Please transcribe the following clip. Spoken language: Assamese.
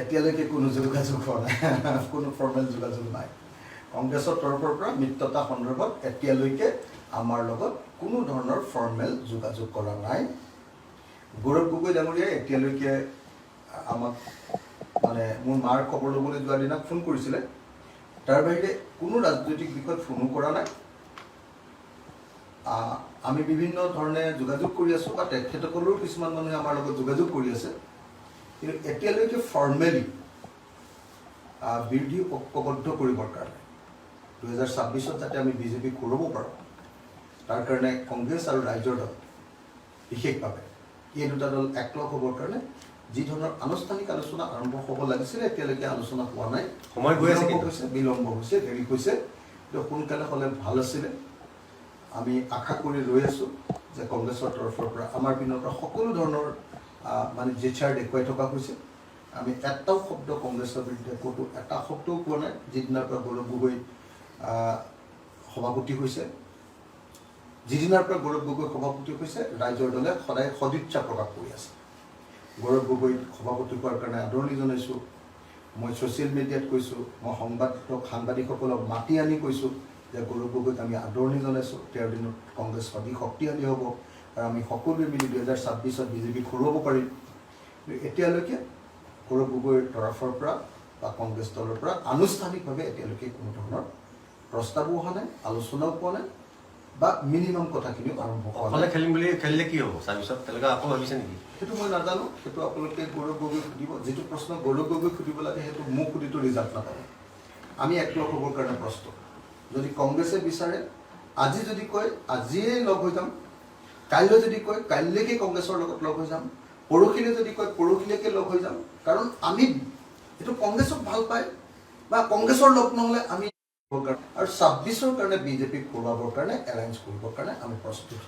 এতিয়ালৈকে কোনো যোগাযোগ হোৱা নাই, কোনো ফৰ্মেল যোগাযোগ নাই। কংগ্ৰেছৰ তৰফৰ পৰা মিত্ৰতা সন্দৰ্ভত এতিয়ালৈকে আমাৰ লগত কোনো ধৰণৰ ফৰ্মেল যোগাযোগ কৰা নাই। গৌৰৱ গগৈ ডাঙৰীয়াই এতিয়ালৈকে আমাক মানে মোৰ মাৰ খবৰ ল'বলৈ যোৱাৰ দিনা ফোন কৰিছিলে, তাৰ বাহিৰে কোনো ৰাজনৈতিক বিষয়ত ফোনো কৰা নাই। আমি বিভিন্ন ধৰণে যোগাযোগ কৰি আছোঁ বা তেখেতসকলৰো কিছুমান মানুহে আমাৰ লগত যোগাযোগ কৰি আছে, কিন্তু এতিয়ালৈকে ফৰ্মেলি বিৰোধী ঐক্যবদ্ধ কৰিবৰ কাৰণে 2026 যাতে আমি বিজেপিক ঘূৰাব পাৰোঁ, তাৰ কাৰণে কংগ্ৰেছ আৰু ৰাইজৰ দল বিশেষভাৱে এই দুটা দল একলগ হ'বৰ কাৰণে যি ধৰণৰ আনুষ্ঠানিক আলোচনা আৰম্ভ হ'ব লাগিছিলে এতিয়ালৈকে আলোচনা হোৱা নাই। সময় গৈ আছে, বিলম্ব হৈছে, দেৰি হৈছে, কিন্তু সোনকালে হ'লে ভাল আছিলে। আমি আশা কৰি ৰৈ আছোঁ যে কংগ্ৰেছৰ তৰফৰ পৰা আমাৰ পিনৰ পৰা সকলো ধৰণৰ মানে জেচাৰ দেখুৱাই থকা হৈছে। আমি এটাও শব্দ কংগ্ৰেছৰ বিৰুদ্ধে ক'তো এটা শব্দও কোৱা নাই। যিদিনাৰ পৰা গৌৰৱ গগৈ সভাপতি হৈছে, ৰাইজৰ দলে সদায় সদিচ্ছা প্ৰকাশ কৰি আছে। গৌৰৱ গগৈ সভাপতি হোৱাৰ কাৰণে আদৰণি জনাইছোঁ। মই ছ'চিয়েল মিডিয়াত কৈছোঁ, মই সাংবাদিকসকলক মাতি আনি কৈছোঁ যে গৌৰৱ গগৈক আমি আদৰণি জনাইছোঁ। তেওঁৰ দিনত কংগ্ৰেছ অধিক শক্তিশালী হ'ব আৰু আমি সকলোৱে মিলি 2026 বিজেপি ঘূৰাব পাৰিম। এতিয়ালৈকে গৌৰৱ গগৈৰ তৰফৰ পৰা বা কংগ্ৰেছ দলৰ পৰা আনুষ্ঠানিকভাৱে এতিয়ালৈকে কোনো ধৰণৰ প্ৰস্তাৱো অহা নাই, আলোচনাও পোৱা নাই বা মিনিমাম কথাখিনিও আৰম্ভ কৰা নাই। খেলিলে কি হ'ব তাৰপিছত তেওঁলোকে আকৌ ভাবিছে নেকি? সেইটো মই নাজানো, সেইটো আপোনালোকে গৌৰৱ গগৈক সুধিব। যিটো প্ৰশ্ন গৌৰৱ গগৈক সুধিব লাগে সেইটো মোক সুধিটো ৰিজাল্ট নাপাব। আমি একলগ হ'বৰ কাৰণে প্ৰস্তুত। যদি কংগ্ৰেছে বিচাৰে আজি যদি কয় আজিয়ে লগ হৈ যাম, কাইলৈ যদি কয় কাইলৈকে কংগ্ৰেছৰ লগত লগ হৈ যাম, পৰহিলৈ যদি কয় পৰহিলৈকে লগ হৈ যাম। কাৰণ আমি এইটো কংগ্ৰেছক ভাল পায় বা কংগ্ৰেছৰ লগ নহ'লে আমি আৰু 26ৰ কাৰণে বিজেপিক ঘূৰাবৰ কাৰণে এলায়েন্স কৰিবৰ কাৰণে আমি প্ৰস্তুত।